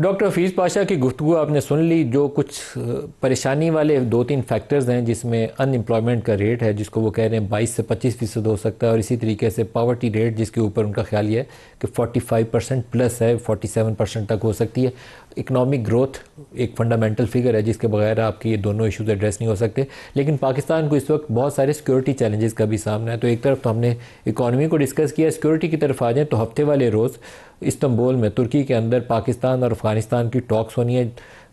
Doctor Hafeez Pasha की गुफ्तगू आपने सुन ली। जो कुछ परेशानी वाले 2-3 फैक्टर्स हैं, जिसमें अनएम्प्लॉयमेंट का रेट है जिसको वो कह रहे हैं 22 से 25% हो सकता है, और इसी तरीके से पावर्टी रेट जिसके ऊपर उनका ख्याल ये है कि 45% प्लस है, 47% तक हो सकती है। इकनॉमिक ग्रोथ एक फंडामेंटल फिगर है जिसके बगैर आपके ये दोनों इशूज़ एड्रेस नहीं हो सकते। लेकिन पाकिस्तान को इस वक्त बहुत सारे सिक्योरिटी चैलेंजेस का भी सामना है। तो एक तरफ तो हमने इकॉनमी को डिस्कस किया, सिक्योरिटी की तरफ आ जाएँ तो हफ्ते वाले रोज़ इस्तांबुल में तुर्की के अंदर पाकिस्तान और अफ़गानिस्तान की टॉक्स होनी है।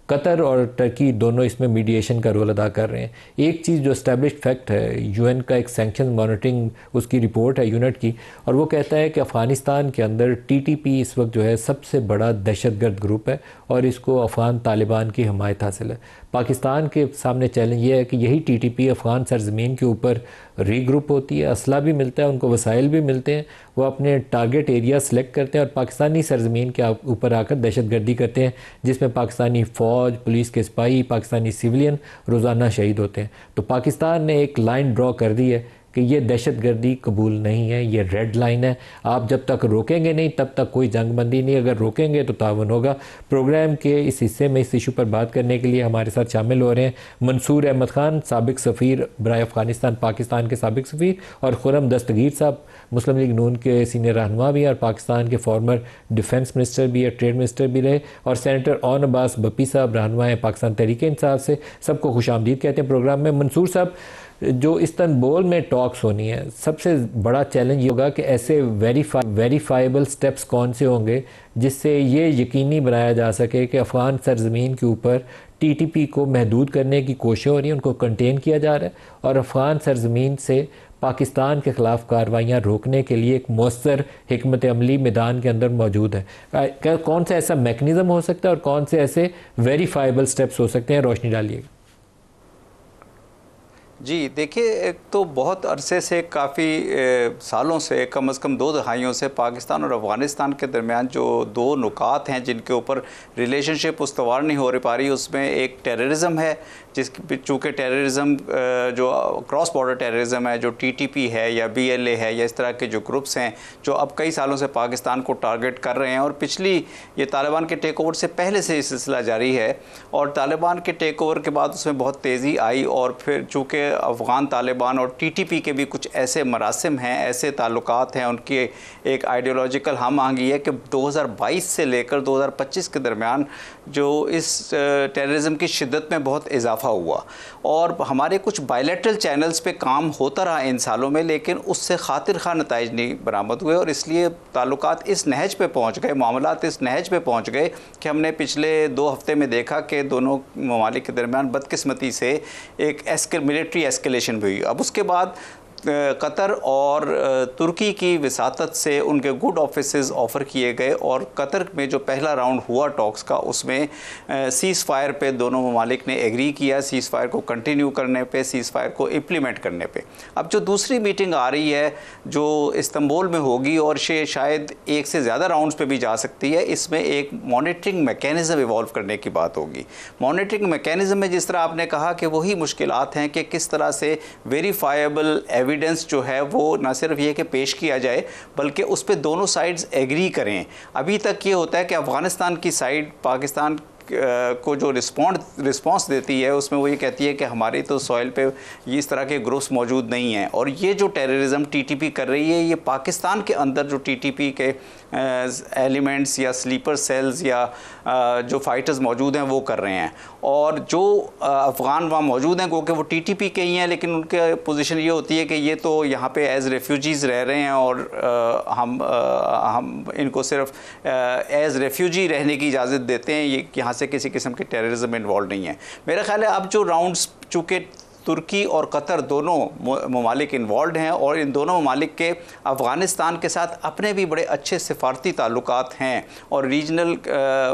कतर और टर्की दोनों इसमें मीडिएशन का रोल अदा कर रहे हैं। एक चीज़ जो एस्टैब्लिश्ड फैक्ट है, यूएन का एक सैंक्शन मॉनिटरिंग उसकी रिपोर्ट है यूनिट की, और वो कहता है कि अफ़गानिस्तान के अंदर टीटीपी इस वक्त जो है सबसे बड़ा दहशतगर्द ग्रुप है और इसको अफ़गान तालिबान की हमायत हासिल है। पाकिस्तान के सामने चैलेंज ये है कि यही टीटीपी अफ़गान सरजमीन के ऊपर रीग्रुप होती है, असला भी मिलता है, उनको वसाइल भी मिलते हैं, वो अपने टारगेट एरिया सेलेक्ट करते हैं और पाकिस्तानी सरजमीन के ऊपर आकर दहशतगर्दी करते हैं, जिसमें पाकिस्तानी फ़ौज, पुलिस के सिपाही, पाकिस्तानी सिविलियन रोज़ाना शहीद होते हैं। तो पाकिस्तान ने एक लाइन ड्रॉ कर दी है कि ये दहशतगर्दी कबूल नहीं है, ये रेड लाइन है। आप जब तक रोकेंगे नहीं तब तक कोई जंगबंदी नहीं, अगर रोकेंगे तो तावन होगा। प्रोग्राम के इस हिस्से में इस इशू पर बात करने के लिए हमारे साथ शामिल हो रहे हैं मंसूर अहमद ख़ान, साबिक़ सफ़ीर बराए अफ़गानिस्तान पाकिस्तान के साबिक़ सफ़ीर, और खुर्रम दस्तगीर साहब मुस्लिम लीग नून के सीनियर रहनुमा भी हैं और पाकिस्तान के फॉर्मर डिफेंस मिनिस्टर भी है, ट्रेड मिनिस्टर भी रहे, और सेनेटर ओन अब्बास बप्पी साहब रहनुमा हैं पाकिस्तान तहरीक इंसाफ से। सबको खुशामदीद कहते हैं प्रोग्राम में। मंसूर साहब, जो इस्तांबुल में टॉक्स होनी है, सबसे बड़ा चैलेंज ये होगा कि ऐसे वेरीफाइबल स्टेप्स कौन से होंगे जिससे ये यकीनी बनाया जा सके कि अफ़गान सरजमीन के ऊपर टीटीपी को महदूद करने की कोशिश हो रही है, उनको कंटेन किया जा रहा है, और अफ़गान सरजमीन से पाकिस्तान के ख़िलाफ़ कार्रवाइयाँ रोकने के लिए एक मौसर हिकमत अमली मैदान के अंदर मौजूद है। कौन सा ऐसा मेकनिज़म हो सकता है और कौन से ऐसे वेरीफाइबल स्टेप्स हो सकते हैं, रोशनी डालिएगा। जी देखिए, एक तो बहुत अरसे से, काफ़ी सालों से, कम से कम 2 दहाइयों से पाकिस्तान और अफ़गानिस्तान के दरमियान जो 2 नुकात हैं जिनके ऊपर रिलेशनशिप उस्तवार नहीं हो पा रही, उसमें एक टेररिज्म है, जिसकी चूँकि टेररिज्म जो क्रॉस बॉर्डर टेररिज्म है, जो टीटीपी है या बीएलए है या इस तरह के जो ग्रुप्स हैं जो अब कई सालों से पाकिस्तान को टारगेट कर रहे हैं, और पिछली ये तालिबान के टेक ओवर से पहले से ये सिलसिला जारी है, और तालिबान के टेक ओवर के बाद उसमें बहुत तेज़ी आई, और फिर चूँकि अफ़गान तालिबान और टीटीपी के भी कुछ ऐसे मरासिम हैं, ऐसे ताल्लुकात हैं, उनकी एक आइडियोलॉजिकल हम आहंगी है कि 2022 से लेकर 2025 के दरमियान जो इस टेररिज्म की शिद्दत में बहुत इजाफा हुआ, और हमारे कुछ बायलैटरल चैनल्स पे काम होता रहा इन सालों में, लेकिन उससे खातिर खा नताइज नहीं बरामद हुए, और इसलिए ताल्लुकात इस नहज पे पहुँच गए, मामलात इस नहज पे पहुँच गए कि हमने पिछले 2 हफ्ते में देखा कि दोनों ममालिक के दरमियान बदकिस्मती से एक मिलिट्री एस्केलेशन भी हुई। अब उसके बाद कतर और तुर्की की विसातत से उनके गुड ऑफिसेस ऑफ़र किए गए, और कतर में जो पहला राउंड हुआ टॉक्स का, उसमें सीज़ फायर पे दोनों ममालिक ने एग्री किया, सीज़ फायर को कंटिन्यू करने पे, सीज़ फायर को इम्प्लीमेंट करने पे। अब जो दूसरी मीटिंग आ रही है जो इस्तांबुल में होगी, और शायद 1 से ज़्यादा राउंड्स पे भी जा सकती है, इसमें एक मॉनिटरिंग मैकेनिज़्म इवॉल्व करने की बात होगी। मॉनिटरिंग मैकेनिज़्म में जिस तरह आपने कहा कि वही मुश्किलात हैं कि किस तरह से वेरीफाइबल एविडेंस जो है वो न सिर्फ ये कि पेश किया जाए, बल्कि उस पर दोनों साइड्स एग्री करें। अभी तक ये होता है कि अफ़गानिस्तान की साइड पाकिस्तान को जो रिस्पॉन्स देती है उसमें वो ये कहती है कि हमारी तो सॉइल पे इस तरह के ग्रुप्स मौजूद नहीं हैं, और ये जो टेररिज्म टीटीपी कर रही है, ये पाकिस्तान के अंदर जो टीटीपी के एलिमेंट्स या स्लीपर सेल्स या जो फाइटर्स मौजूद हैं वो कर रहे हैं, और जो अफ़गान वहाँ मौजूद हैं क्योंकि वो टीटीपी के ही हैं, लेकिन उनके पोजीशन ये होती है कि ये तो यहाँ पे एज़ रेफ्यूजीज़ रह रहे हैं, और हम इनको सिर्फ एज़ रेफ्यूजी रहने की इजाज़त देते हैं, ये यहाँ से किसी किस्म के टेररिज्म में इन्वॉल्व नहीं है। मेरा ख्याल है अब जो राउंड्स, चूँकि तुर्की और कतर दोनों ममालिक इन्वॉल्व हैं, और इन दोनों ममालिक के अफ़गानिस्तान के साथ अपने भी बड़े अच्छे सिफारती ताल्लुकात हैं और रीजनल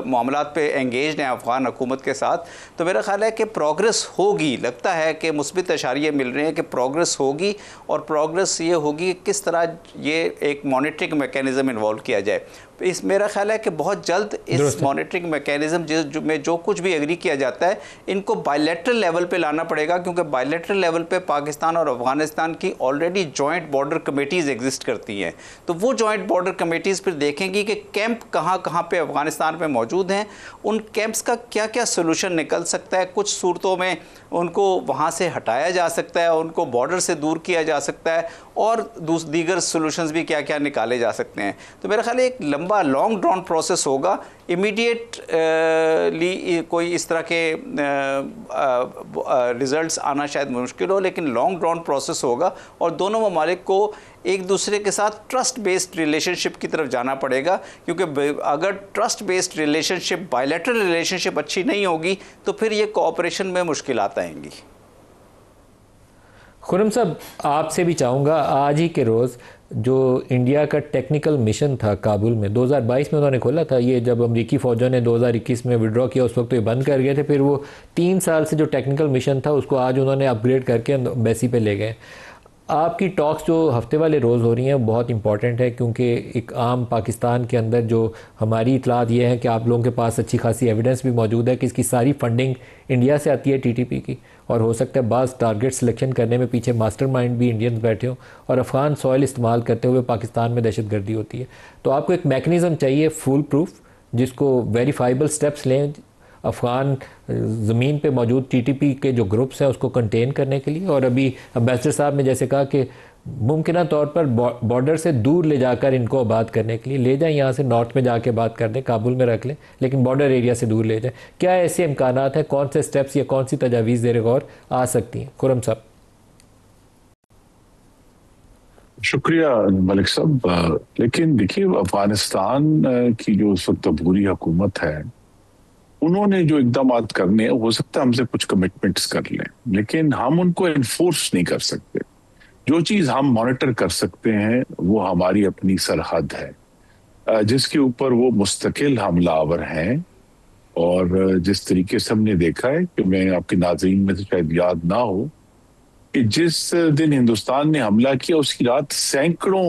मामलात पे एंगेज्ड हैं अफ़गान हुकूमत के साथ, तो मेरा ख़्याल है कि प्रोग्रेस होगी। लगता है कि मुस्बित इशारे मिल रहे हैं कि प्रोग्रेस होगी, और प्रोग्रेस ये होगी किस तरह ये एक मॉनिटरिंग मैकेनिज़्म इन्वॉल्व किया जाए। इस मेरा ख्याल है कि बहुत जल्द इस मॉनिटरिंग मैकेनिज्म में जो कुछ भी एग्री किया जाता है इनको बायलैटरल लेवल पे लाना पड़ेगा, क्योंकि बायलैटरल लेवल पे पाकिस्तान और अफगानिस्तान की already joint border committees exist करती हैं। तो वो जॉइंट बॉर्डर कमेटीज़ फिर देखेंगी कि कैंप कहाँ कहाँ पे अफगानिस्तान में मौजूद हैं, उन कैंप्स का क्या क्या सोल्यूशन निकल सकता है। कुछ सूरतों में उनको वहाँ से हटाया जा सकता है, उनको बॉर्डर से दूर किया जा सकता है, और दीगर सोल्यूशंस भी क्या क्या निकाले जा सकते हैं। तो मेरा ख्याल है एक लंबा लॉन्ग ड्रॉन प्रोसेस होगा। इमीडिएटली कोई इस तरह के रिज़ल्ट्स आना शायद मुश्किल हो, लेकिन लॉन्ग ड्रॉन प्रोसेस होगा और दोनों ममालिक को एक दूसरे के साथ ट्रस्ट बेस्ड रिलेशनशिप की तरफ जाना पड़ेगा, क्योंकि अगर trust based relationship, bilateral relationship अच्छी नहीं होगी तो फिर ये कोऑपरेशन में मुश्किलात आएंगी। खुर्रम साहब, आपसे भी चाहूँगा, आज ही के रोज़ जो इंडिया का टेक्निकल मिशन था काबुल में 2022 में उन्होंने खोला था, ये जब अमेरिकी फ़ौजों ने 2021 में विड्रॉ किया उस वक्त तो ये बंद कर गए थे, फिर वो 3 साल से जो टेक्निकल मिशन था उसको आज उन्होंने अपग्रेड करके एम्बेसी पे ले गए। आपकी टॉक्स जो हफ्ते वाले रोज़ हो रही हैं बहुत इंपॉर्टेंट है, क्योंकि एक आम पाकिस्तान के अंदर जो हमारी इतलात ये है कि आप लोगों के पास अच्छी खासी एविडेंस भी मौजूद है कि इसकी सारी फंडिंग इंडिया से आती है टीटीपी की, और हो सकता है बाज़ टारगेट सिलेक्शन करने में पीछे मास्टरमाइंड भी इंडियंस बैठे हों और अफ़गान सॉइल इस्तेमाल करते हुए पाकिस्तान में दहशतगर्दी होती है। तो आपको एक मैकेनिज़्म चाहिए फुल प्रूफ, जिसको वेरीफाइबल स्टेप्स लें अफ़गान ज़मीन पे मौजूद टीटीपी के जो ग्रुप्स हैं उसको कंटेन करने के लिए। और अभी एम्बेसडर साहब ने जैसे कहा कि मुमकिन तौर पर बॉर्डर से दूर ले जाकर इनको आबाद करने के लिए ले जाएं, यहाँ से नॉर्थ में जाके बात कर दें, काबुल में रख लें, लेकिन बॉर्डर एरिया से दूर ले जाएं। क्या ऐसे इम्कानात हैं, कौन से स्टेप्स या कौन सी तजावीज़ ज़ेर गौर आ सकती हैं? खुर्रम साहब। शुक्रिया मलिक साहब। लेकिन देखिए, अफगानिस्तान की जो उस वक्त अबूरी हुकूमत है, उन्होंने जो इकदाम करने, हो सकता है हमसे कुछ कमिटमेंट्स कर लें, लेकिन हम उनको इन्फोर्स नहीं कर सकते। जो चीज हम मॉनिटर कर सकते हैं वो हमारी अपनी सरहद है, जिसके ऊपर वो मुस्तकिल हमलावर हैं। और जिस तरीके से हमने देखा है कि मैं आपके नाज़रीन में से शायद याद ना हो कि जिस दिन हिंदुस्तान ने हमला किया उसकी रात सैकड़ों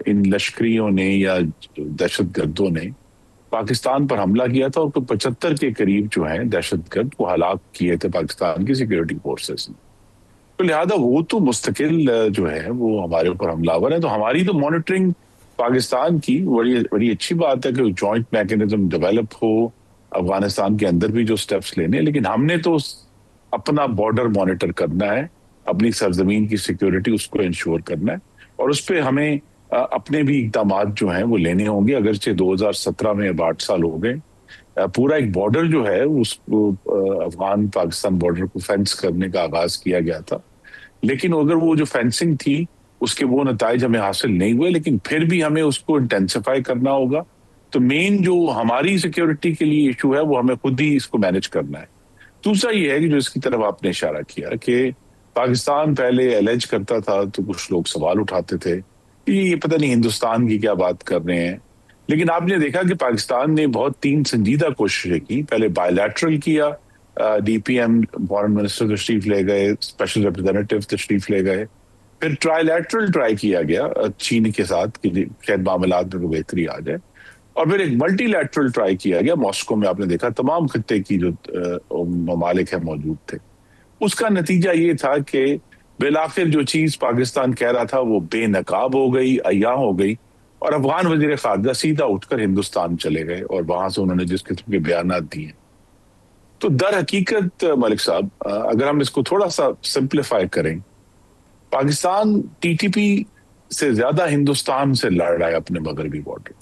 इन लश्करियों ने या दहशतगर्दों ने पाकिस्तान पर हमला किया था, और 75 के करीब जो हैं दहशतगर्द वो हलाक किए थे पाकिस्तान की सिक्योरिटी फोर्सेस ने। तो लिहाजा वो तो मुस्तकिल जो है वो हमारे ऊपर हमलावर है। तो हमारी तो मॉनिटरिंग पाकिस्तान की बड़ी बड़ी अच्छी बात है कि जॉइंट मैकेनिज्म डेवलप हो अफगानिस्तान के अंदर भी जो स्टेप्स लेने, लेकिन हमने तो अपना बॉर्डर मॉनिटर करना है, अपनी सरजमीन की सिक्योरिटी उसको इंश्योर करना है, और उस पर हमें अपने भी इकदाम जो हैं वो लेने होंगे। अगरचे 2017 में अब 8 साल हो गए, पूरा एक बॉर्डर जो है उसको अफगान पाकिस्तान बॉर्डर को फेंस करने का आगाज किया गया था, लेकिन अगर वो जो फेंसिंग थी उसके वो नताइज हमें हासिल नहीं हुए, लेकिन फिर भी हमें उसको इंटेंसिफाई करना होगा। तो मेन जो हमारी सिक्योरिटी के लिए इशू है वो हमें खुद ही इसको मैनेज करना है। दूसरा ये है कि जो इसकी तरफ आपने इशारा किया कि पाकिस्तान पहले एलेज करता था तो कुछ लोग सवाल उठाते थे ये पता नहीं हिंदुस्तान की क्या बात कर रहे हैं, लेकिन आपने देखा कि पाकिस्तान ने बहुत 3 संजीदा कोशिशें की। पहले बायलैटरल किया, डीपीएम फॉरेन मिनिस्टर तशरीफ ले गए, स्पेशल रिप्रेजेंटेटिव तशरीफ ले गए, फिर ट्राइलैटरल ट्राई किया गया चीन के साथ कि शायद मामलात में बेहतरी आ जाए, और फिर एक मल्टीलैटरल ट्राई किया गया मॉस्को में। आपने देखा तमाम खत्ते की जो ममालिक है मौजूद थे। उसका नतीजा ये था कि बिलाखिर जो चीज पाकिस्तान कह रहा था वो बेनकाब हो गई, अय्या हो गई, और अफगान वजीर खारजा सीधा उठकर हिंदुस्तान चले गए और वहां से उन्होंने जिस किस्म के बयान दिए। तो दर हकीकत मलिक साहब, अगर हम इसको थोड़ा सा सिंप्लीफाई करें, पाकिस्तान टीटीपी से ज्यादा हिंदुस्तान से लड़ रहा है अपने मगरबी बॉर्डर,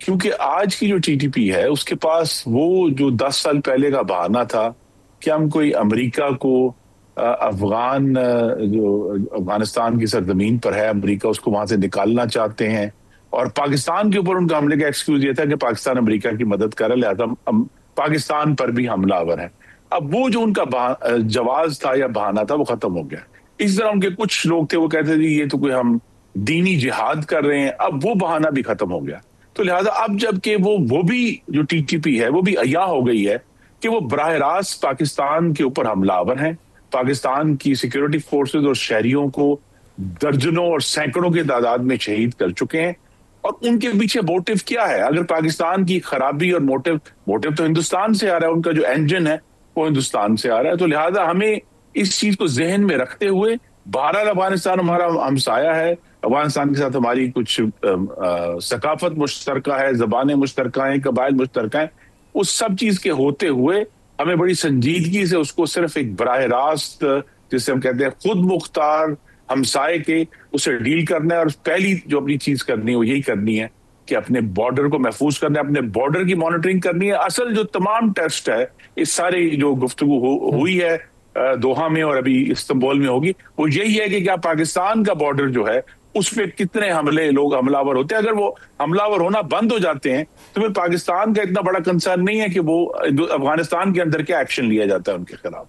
क्योंकि आज की जो टीटीपी है उसके पास वो जो 10 साल पहले का बहाना था कि हम कोई अमेरिका को अफगान जो अफगानिस्तान की सरजमीन पर है, अमेरिका उसको वहां से निकालना चाहते हैं, और पाकिस्तान के ऊपर उनका हमले का एक्सक्यूज ये था कि पाकिस्तान अमेरिका की मदद कर रहा है, लिहाजा पाकिस्तान पर भी हमलावर है। अब वो जो उनका जवाज था या बहाना था वो खत्म हो गया। इस तरह उनके कुछ लोग थे वो कहते थे ये तो कोई हम दीनी जिहाद कर रहे हैं, अब वो बहाना भी खत्म हो गया। तो लिहाजा अब जबकि वो भी जो टीटीपी है वो भी अय्या हो गई है कि वो बराह रास्त पाकिस्तान के ऊपर हमलावर हैं, पाकिस्तान की सिक्योरिटी फोर्सेस और शहरियों को दर्जनों और सैकड़ों के तादाद में शहीद कर चुके हैं, और उनके पीछे मोटिव क्या है। अगर पाकिस्तान की खराबी और मोटिव मोटिव तो हिंदुस्तान से आ रहा है, उनका जो इंजन है वो हिंदुस्तान से आ रहा है, तो लिहाजा हमें इस चीज को जहन में रखते हुए, भारत अफगानिस्तान हमारा हमसाया है, अफगानिस्तान के साथ हमारी कुछ सकाफत मुश्तरका है, जबानें मुश्तरका हैं, कबाइल मुश्तरका हैं, उस सब चीज के होते हुए हमें बड़ी संजीदगी से उसको सिर्फ एक बराह रास्त, जिसे हम कहते हैं खुद मुख्तार हमसाए के, उसे डील करना है। और पहली जो अपनी चीज करनी है वो यही करनी है कि अपने बॉर्डर को महफूज करना है, अपने बॉर्डर की मॉनिटरिंग करनी है। असल जो तमाम टेस्ट है, इस सारे जो गुफ्तगू हुई है दोहा में और अभी इस्तांबुल में होगी, वो यही है कि क्या पाकिस्तान का बॉर्डर जो है उस पर कितने हमलावर होते हैं। अगर वो हमलावर होना बंद हो जाते हैं तो फिर पाकिस्तान का इतना बड़ा कंसर्न नहीं है कि वो अफगानिस्तान के अंदर क्या एक्शन लिया जाता है उनके खिलाफ।